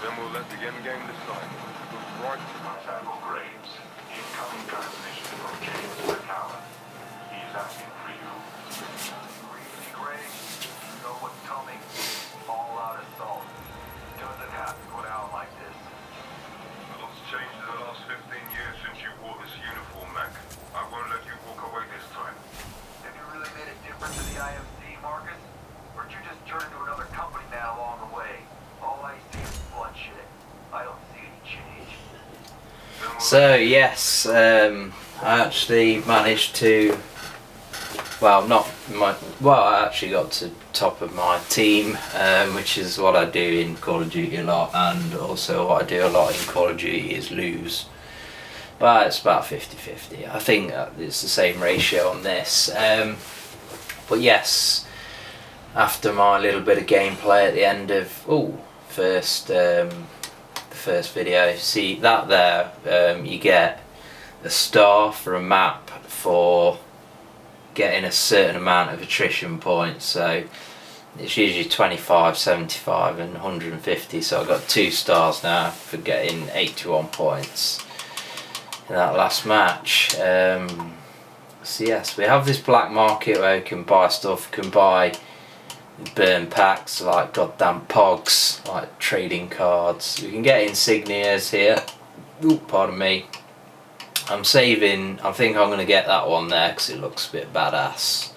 Then we'll let the end game decide. Who's right? Admiral Graves, incoming transmission from James McCallum. He's asking for you. Really, Graves? You know what's coming. All-out assault. Doesn't have to go down like this. A lot's changed in the last 15 years since you wore this uniform, Mac. I won't let you walk away this time. Have you really made a difference in the IMC, Marcus? Or did you just turn into another company man along the way? All I see is bloodshed. I don't see any change. So yes, I actually managed to, well, I actually got to top of my team, which is what I do in Call of Duty a lot, and also what I do a lot in Call of Duty is lose. But it's about 50-50. I think it's the same ratio on this. But yes, after my little bit of gameplay at the end of the first video, see that there, you get a star for a map for getting a certain amount of attrition points. So it's usually 25, 75 and 150, so I got 2 stars now for getting 81 points in that last match. So yes, we have this black market where you can buy stuff, you can buy burn packs like goddamn pogs, like trading cards. You can get insignias here. Ooh, pardon me. I'm saving, I think I'm going to get that one there because it looks a bit badass.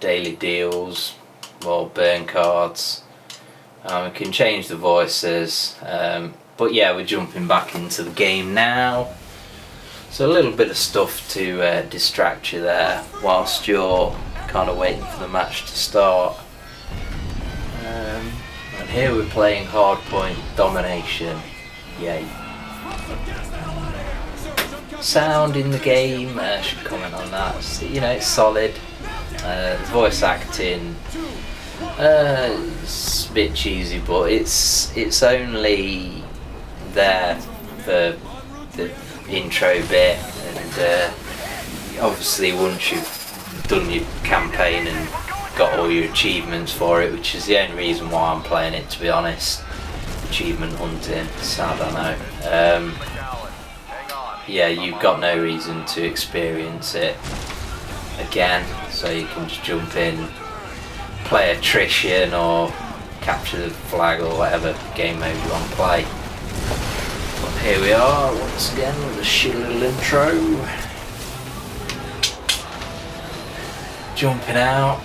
Daily deals, more burn cards. We can change the voices. But yeah, we're jumping back into the game now. So a little bit of stuff to distract you there whilst you're kind of waiting for the match to start. And here we're playing hardpoint domination. Yay. Sound in the game, I should comment on that. So, you know, it's solid. Voice acting, it's a bit cheesy, but it's only there for the intro bit, and obviously once you've done your campaign and got all your achievements for it, which is the only reason why I'm playing it, to be honest. Achievement hunting, sad I know. Yeah, you've got no reason to experience it again, so you can just jump in, play attrition or capture the flag or whatever game mode you want to play. But here we are once again with a shit little intro. Jumping out.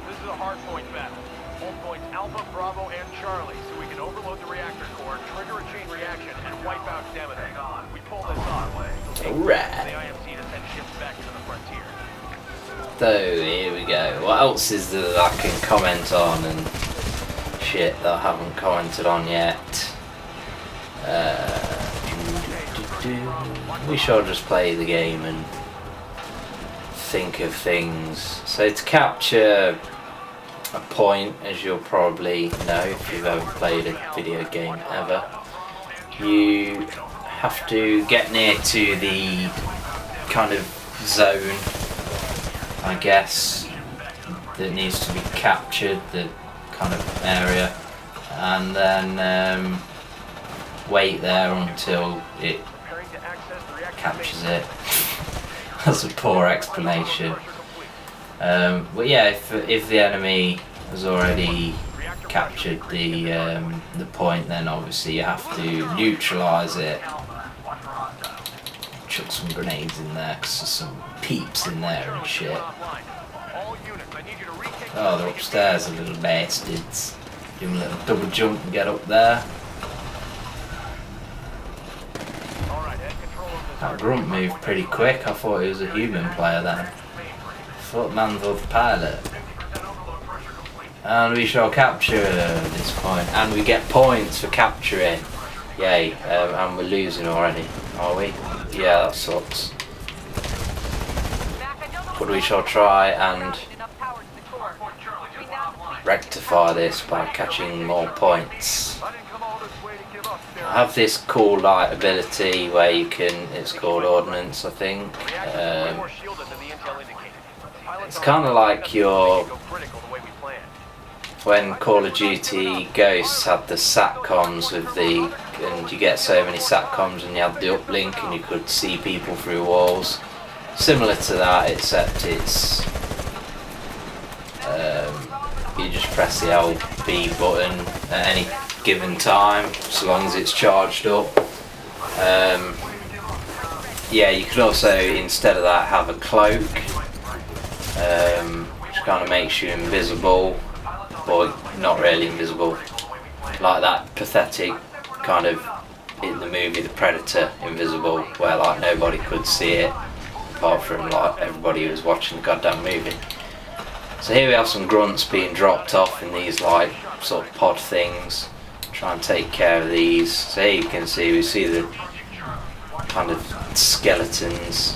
This is a hard point battle. Hold points Alpha, Bravo, and Charlie, so we can overload the reactor core, trigger a chain reaction, and wipe out Demeter. We pull this off. Alright. The IMC to send ships back to the frontier. So here we go. What else is there that I can comment on and shit that I haven't commented on yet? We shall just play the game and think of things. So to capture a point, as you'll probably know if you've ever played a video game ever, you have to get near to the kind of zone, I guess, that needs to be captured, the kind of area, and then wait there until it captures it. That's a poor explanation. But yeah, if the enemy has already captured the point, then obviously you have to neutralise it. Chuck some grenades in there because there's some peeps in there and shit. Oh, they're upstairs, the little bastards. Give them a little double jump and get up there. That grunt moved pretty quick. I thought he was a human player then. I thought man was the pilot. And we shall capture this point. And we get points for capturing. Yay. And we're losing already, are we? Yeah, that sucks. But we shall try and rectify this by catching more points. I have this cool light ability where you can, it's called ordnance I think, it's kind of like when Call of Duty Ghosts had the satcoms and you get so many satcoms and you had the uplink and you could see people through walls. Similar to that, except it's you just press the LB button at any given time, so long as it's charged up. Yeah, you could also, instead of that, have a cloak, which kind of makes you invisible, but not really invisible, like that pathetic kind of in the movie The Predator invisible, where like nobody could see it apart from like everybody who was watching the goddamn movie. So here we have some grunts being dropped off in these like sort of pod things. Try and take care of these. So here you can see, we see the kind of skeletons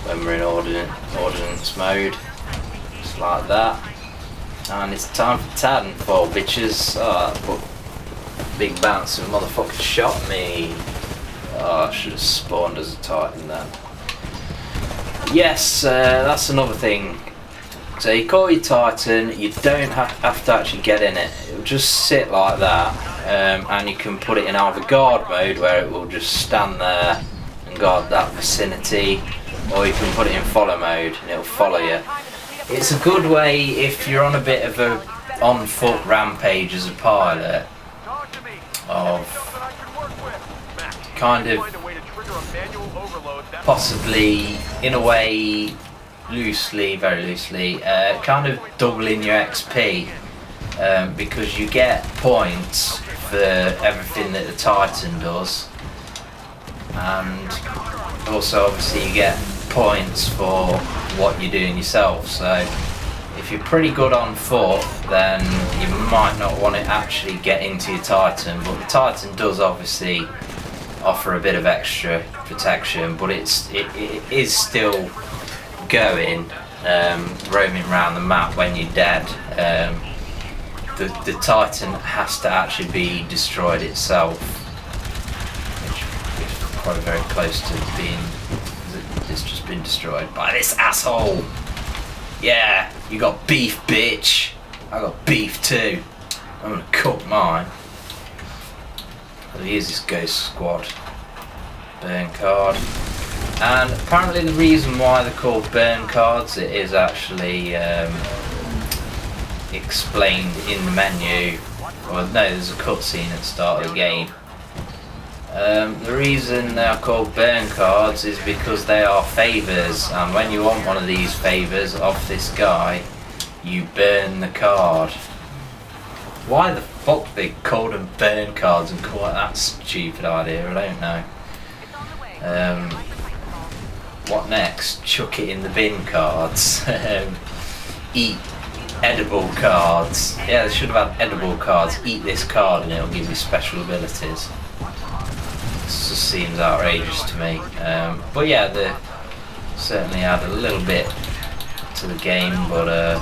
when we're in ordnance mode, just like that. And it's time for Titanfall, bitches. Oh, that big bouncing motherfucker shot me. Oh, I should have spawned as a Titan then. Yes, that's another thing. So you call your Titan, you don't have to actually get in it. It'll just sit like that, and you can put it in either guard mode, where it will just stand there and guard that vicinity, or you can put it in follow mode and it'll follow you. It's a good way if you're on a bit of a on-foot rampage as a pilot, of kind of possibly, in a way, loosely, very loosely, kind of doubling your XP, because you get points for everything that the Titan does, and also obviously you get points for what you're doing yourself. So if you're pretty good on foot, then you might not want to actually get into your Titan, but the Titan does obviously offer a bit of extra protection, but it is still going, roaming around the map when you're dead. The Titan has to actually be destroyed itself, which is probably very close to being, it's just been destroyed by this asshole. Yeah, you got beef, bitch. I got beef too. I'm gonna cook mine. Here's this ghost squad. Burn card. And apparently the reason why they're called burn cards, it is actually explained in the menu. Well, no, there's a cutscene at the start of the game. The reason they are called burn cards is because they are favours, and when you want one of these favours off this guy, you burn the card. Why the fuck they called them burn cards and call it that stupid idea, I don't know. What next? Chuck it in the bin cards. Eat edible cards. Yeah, they should have had edible cards. Eat this card and it'll give you special abilities. This just seems outrageous to me. But yeah, they certainly add a little bit to the game, but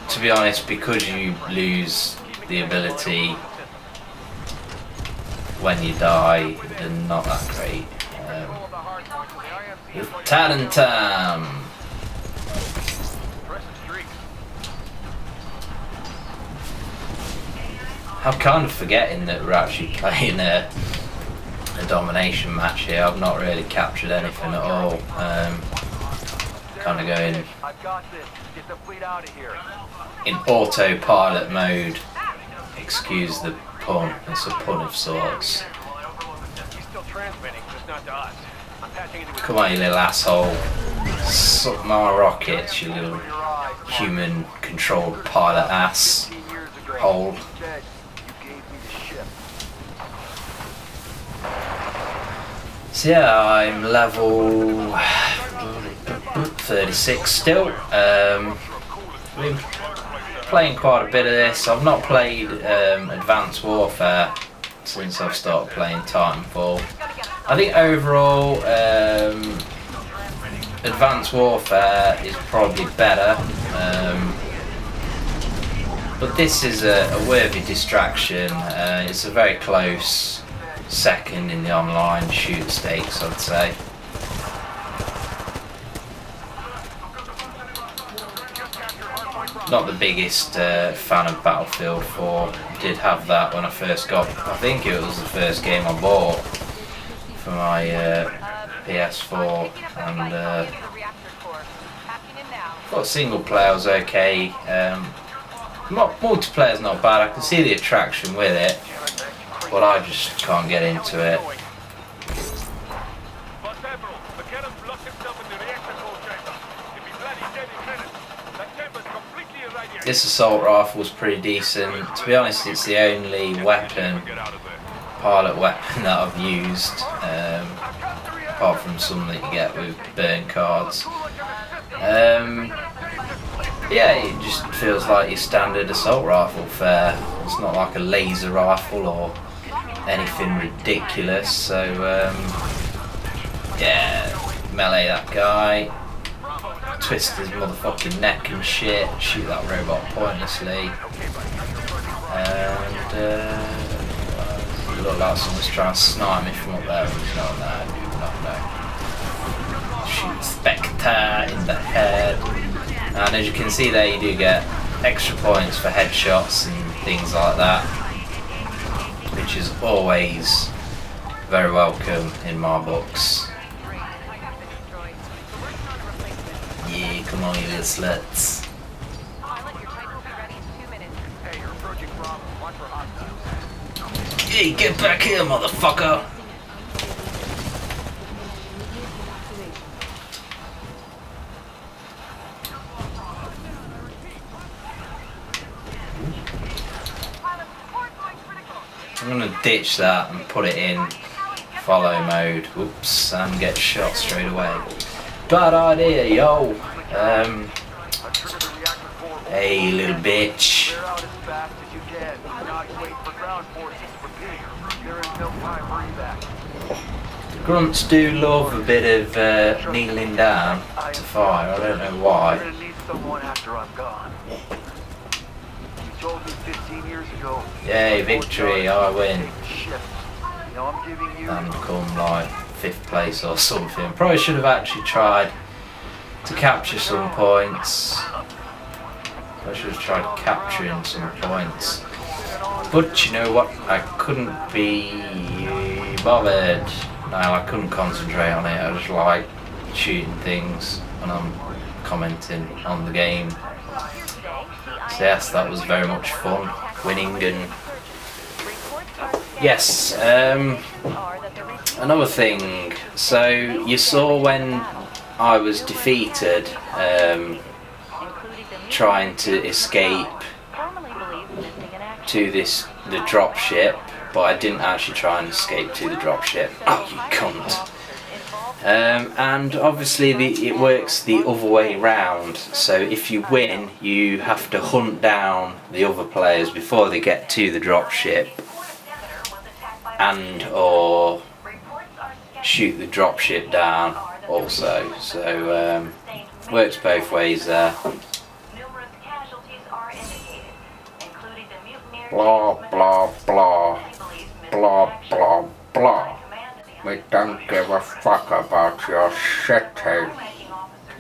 to be honest, because you lose the ability when you die, they're not that great. Titan time! I'm kind of forgetting that we're actually playing a domination match here. I've not really captured anything at all. Kind of going in autopilot mode. Excuse the pun, it's a pun of sorts. Come on, you little asshole. Suck my rockets, you little human controlled pilot ass hole. So yeah, I'm level 36 still. Been playing quite a bit of this. I've not played Advanced Warfare since I've started playing Titanfall. I think overall Advanced Warfare is probably better, but this is a worthy distraction. It's a very close second in the online shoot stakes, I'd say. not the biggest fan of Battlefield 4. Did have that when I first got. I think it was the first game I bought for my PS4, and thought single player was okay. Multiplayer's not bad. I can see the attraction with it, but I just can't get into it. This assault rifle was pretty decent. To be honest, it's the only weapon, pilot weapon, that I've used, apart from some that you get with burn cards. Yeah, it just feels like your standard assault rifle fare. It's not like a laser rifle or anything ridiculous. So yeah, melee that guy, twist his motherfucking neck and shit, shoot that robot pointlessly, and it looked like someone's trying to snipe me from up there. I do not know. Shoot Spectre in the head, and as you can see there, you do get extra points for headshots and things like that, which is always very welcome in my books. Yeah, come on, you little sluts. Hey, get back here, motherfucker! I'm gonna ditch that and put it in follow mode. Whoops, and get shot straight away. Bad idea, yo. Hey, little bitch. Grunts do love a bit of kneeling down to fire. I don't know why. Yay, victory, I win. And come like 5th place or something. Probably should have actually tried to capture some points. I should have tried capturing some points. But you know what? I couldn't be bothered. No, I couldn't concentrate on it. I just like shooting things when I'm commenting on the game. So yes, that was very much fun. Winning and yes, another thing, so you saw when I was defeated trying to escape to the dropship, but I didn't actually try and escape to the dropship. Oh, you cunt. And obviously it works the other way round, so if you win you have to hunt down the other players before they get to the dropship, and or shoot the dropship down also, so works both ways there. Blah blah blah blah blah blah. We don't give a fuck about your shitty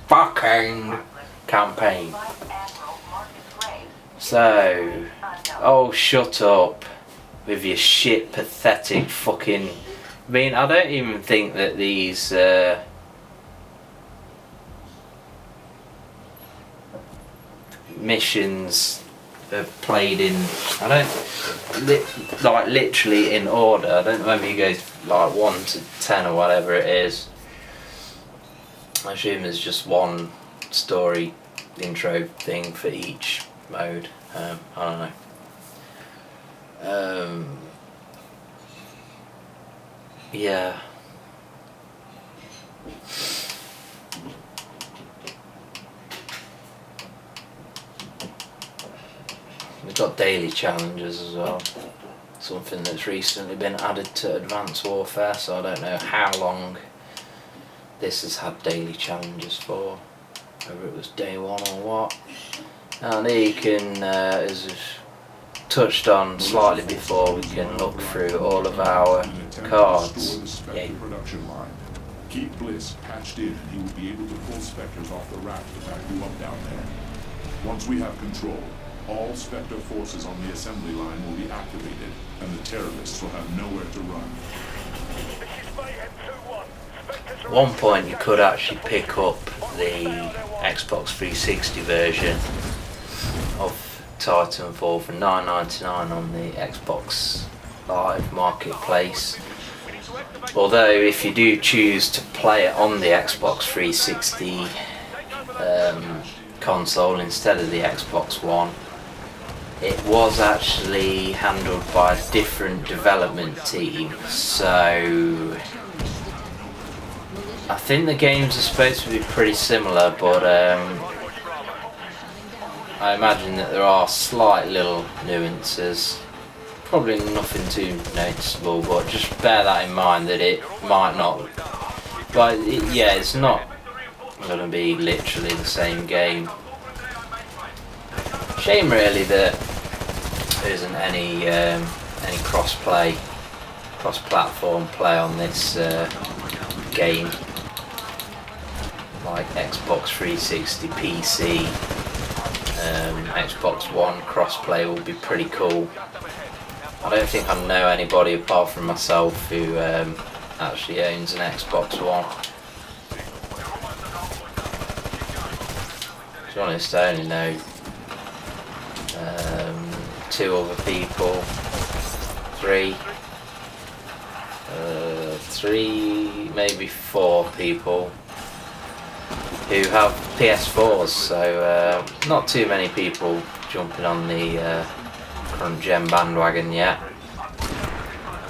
fucking campaign. So, oh shut up with your shit pathetic fucking... I mean, I don't even think that these missions are played in, I don't, like literally in order. I don't know whether you go like 1 to 10 or whatever it is. I assume there's just one story intro thing for each mode. I don't know. Yeah. We've got daily challenges as well. Something that's recently been added to Advanced Warfare, so I don't know how long this has had daily challenges for, whether it was day 1 or what. And here you can, as we've touched on slightly before, we can look through all of our cards. Yay. Production line. Keep Bliss patched in and he will be able to pull Spectres off the raft to back you up down there. Once we have control, all Spectre forces on the assembly line will be activated, and the terrorists will have nowhere to run. At one point you could actually pick up the Xbox 360 version of Titanfall for $9.99 on the Xbox Live Marketplace. Although if you do choose to play it on the Xbox 360 console instead of the Xbox One, it was actually handled by a different development team, so I think the games are supposed to be pretty similar, but I imagine that there are slight little nuances. Probably nothing too noticeable, but just bear that in mind that it might not. But yeah, it's not going to be literally the same game. Shame really that there isn't any cross-platform play on this game, like Xbox 360, PC, Xbox One cross-play will be pretty cool. I don't think I know anybody apart from myself who actually owns an Xbox One. To be honest, I only know 2 other people, 3, maybe 4 people who have PS4s, so not too many people jumping on the current gen bandwagon yet.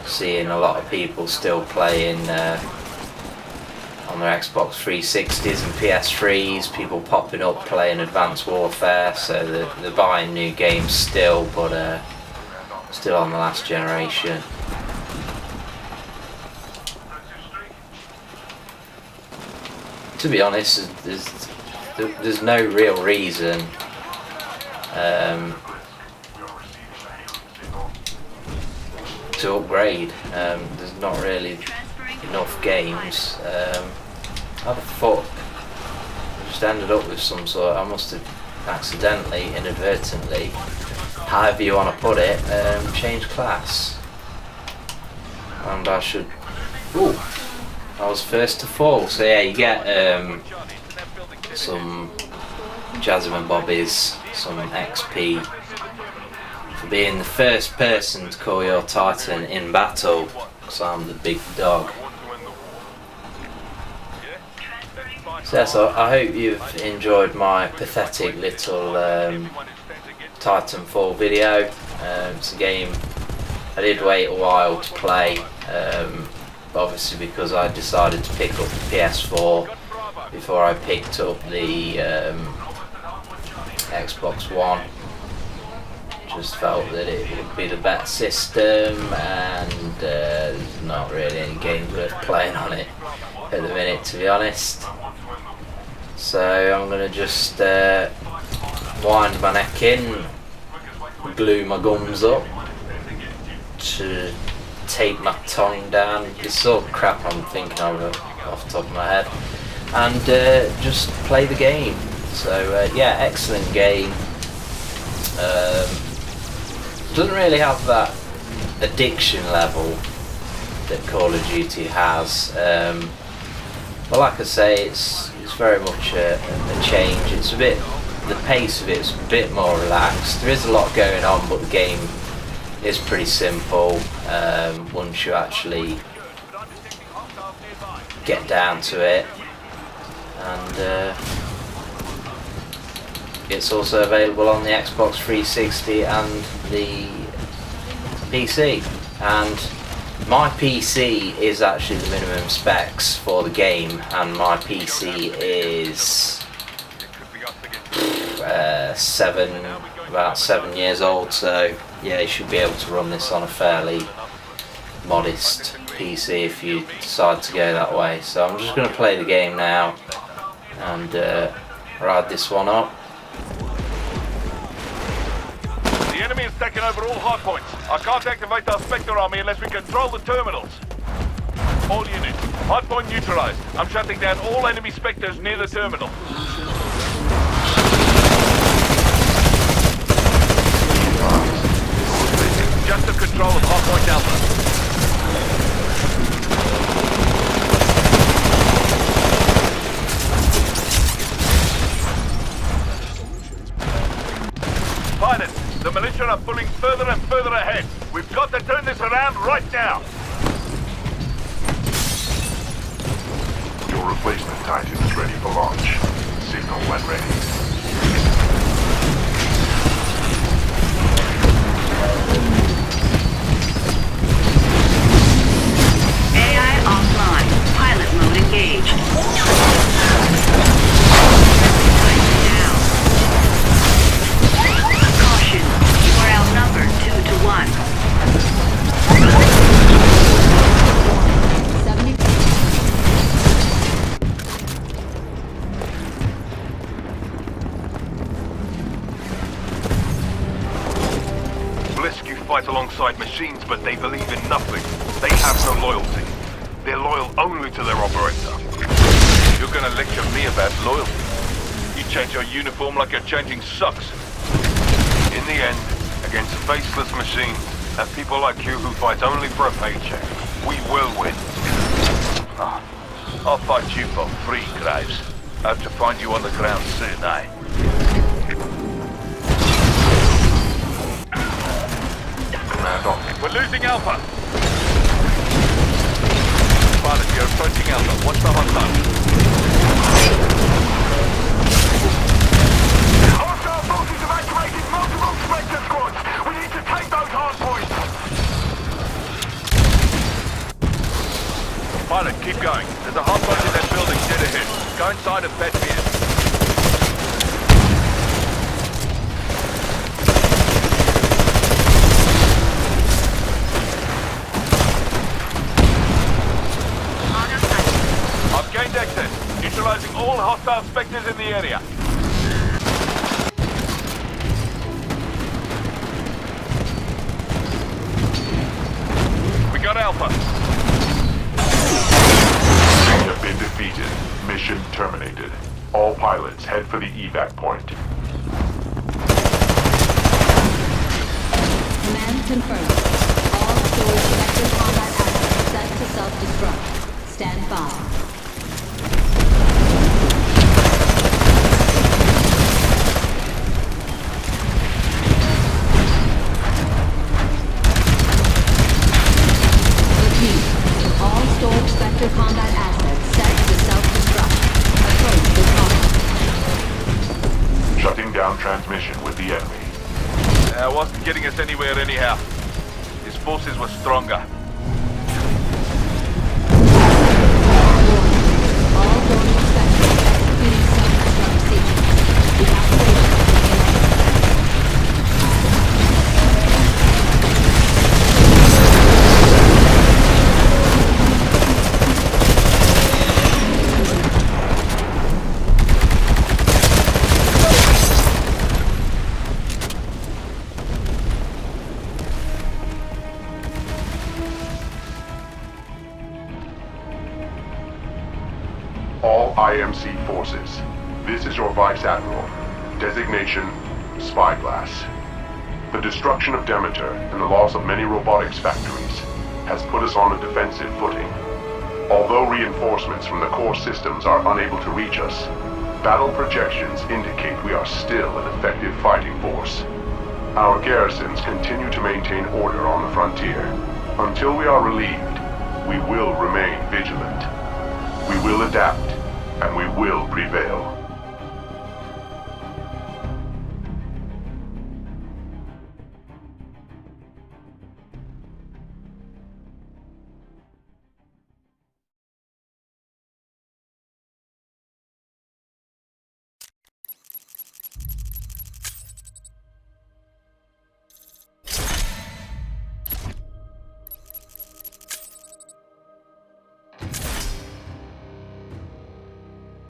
Seeing a lot of people still playing on their Xbox 360s and PS3s, people popping up playing Advanced Warfare, so they're buying new games still, but still on the last generation. To be honest, there's no real reason to upgrade. There's not really enough games. How the fuck I just ended up with some sort, I must have accidentally, inadvertently, however you want to put it, change class, and I should, ooh, I was first to fall. So yeah, you get some Jasmine and Bobbies, some XP for being the first person to call your Titan in battle, because I'm the big dog. So yeah, so I hope you've enjoyed my pathetic little Titanfall video. It's a game I did wait a while to play, obviously because I decided to pick up the PS4 before I picked up the Xbox One. Just felt that it would be the better system, and there's not really any games worth playing on it at the minute, to be honest. So I'm going to just wind my neck in, glue my gums up, to tape my tongue down, this sort of crap I'm thinking of off the top of my head, and just play the game. So yeah, excellent game. Doesn't really have that addiction level that Call of Duty has, but like I say, it's very much a change. It's a bit, the pace of it's a bit more relaxed. There is a lot going on, but the game is pretty simple once you actually get down to it, and it's also available on the Xbox 360 and the PC, and my PC is actually the minimum specs for the game, and my PC is about 7 years old, so yeah, you should be able to run this on a fairly modest PC if you decide to go that way. So I'm just going to play the game now and ride this one up. The enemy is taking over all hardpoints. I can't activate our Spectre army unless we control the terminals. All units, hardpoint neutralized. I'm shutting down all enemy Spectres near the terminal. control of hardpoint Alpha. Pilot, the militia are pulling further and further ahead. We've got to turn this around right now. Your replacement Titan is ready for launch. Signal when ready. AI offline. Pilot mode engaged. Titan down. Caution. You are outnumbered 2 to 1. 70. Blisk fight alongside machines, but they believe in nothing. They have no loyalty. They're loyal only to their operator. You're gonna lecture me about loyalty? You change your uniform like you're changing socks. In the end, against faceless machines and people like you who fight only for a paycheck, we will win. I'll fight you for free, Graves. I have to find you on the ground soon, eh? Command on. We're losing Alpha. Pilot, you're approaching Alpha. Watch the hostile. Hostile forces evacuated multiple Spectre squads. We need to take those hard points. Pilot, keep going. There's a hotpoint in that building dead ahead. Go inside and fetch me in. I've gained access, neutralizing all hostile Spectres in the area. We got Alpha. We have been defeated. Mission terminated. All pilots head for the evac point. Command confirmed. All storage Spectre combat assets set to self-destruct. Stand by. Repeat. All storage Spectre combat assets set to self-destruct. Approach with caution. Shutting down transmission with the enemy. Wasn't getting us anywhere anyhow. His forces were stronger. All dormant Spectre executing self-destruct sequence. Evacuation All IMC forces. This is your Vice Admiral. Designation, Spyglass. The destruction of Demeter and the loss of many robotics factories has put us on a defensive footing. Although reinforcements from the core systems are unable to reach us, battle projections indicate we are still an effective fighting force. Our garrisons continue to maintain order on the frontier. Until we are relieved, we will remain vigilant. We will adapt, and we will prevail.